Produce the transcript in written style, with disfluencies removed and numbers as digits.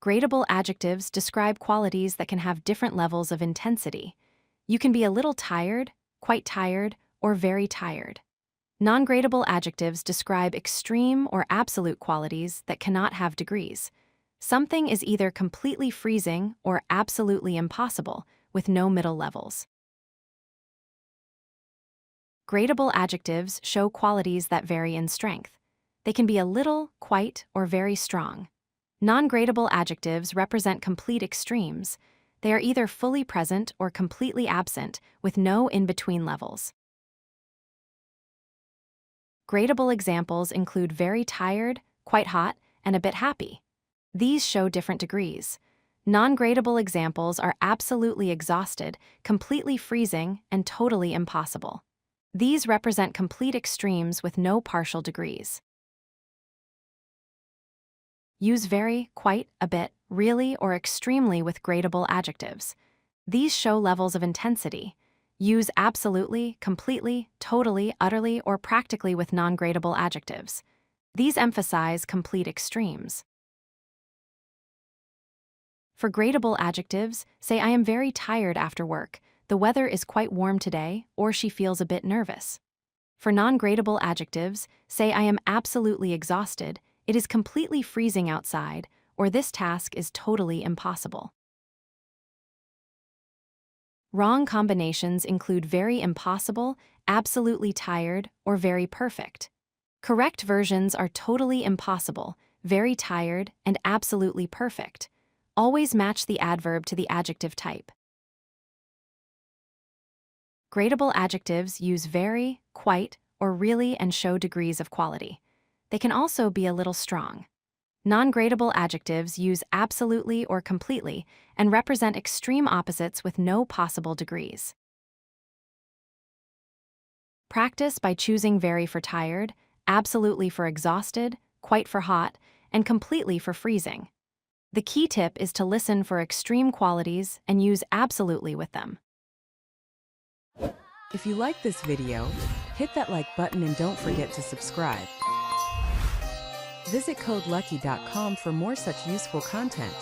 Gradable adjectives describe qualities that can have different levels of intensity. You can be a little tired, quite tired, or very tired. Non-gradable adjectives describe extreme or absolute qualities that cannot have degrees. Something is either completely freezing or absolutely impossible, with no middle levels. Gradable adjectives show qualities that vary in strength. They can be a little, quite, or very strong. Non-gradable adjectives represent complete extremes. They are either fully present or completely absent, with no in-between levels. Gradable examples include very tired, quite hot, and a bit happy. These show different degrees. Non-gradable examples are absolutely exhausted, completely freezing, and totally impossible. These represent complete extremes with no partial degrees. Use very, quite, a bit, really, or extremely with gradable adjectives. These show levels of intensity. Use absolutely, completely, totally, utterly, or practically with non-gradable adjectives. These emphasize complete extremes. For gradable adjectives, say I am very tired after work, the weather is quite warm today, or she feels a bit nervous. For non-gradable adjectives, say I am absolutely exhausted, it is completely freezing outside, or this task is totally impossible. Wrong combinations include very impossible, absolutely tired, or very perfect. Correct versions are totally impossible, very tired, and absolutely perfect. Always match the adverb to the adjective type. Gradable adjectives use very, quite, or really and show degrees of quality. They can also be a little strong. Non-gradable adjectives use absolutely or completely and represent extreme opposites with no possible degrees. Practice by choosing very for tired, absolutely for exhausted, quite for hot, and completely for freezing. The key tip is to listen for extreme qualities and use absolutely with them. If you like this video, hit that like button and don't forget to subscribe. Visit codelucky.com for more such useful content.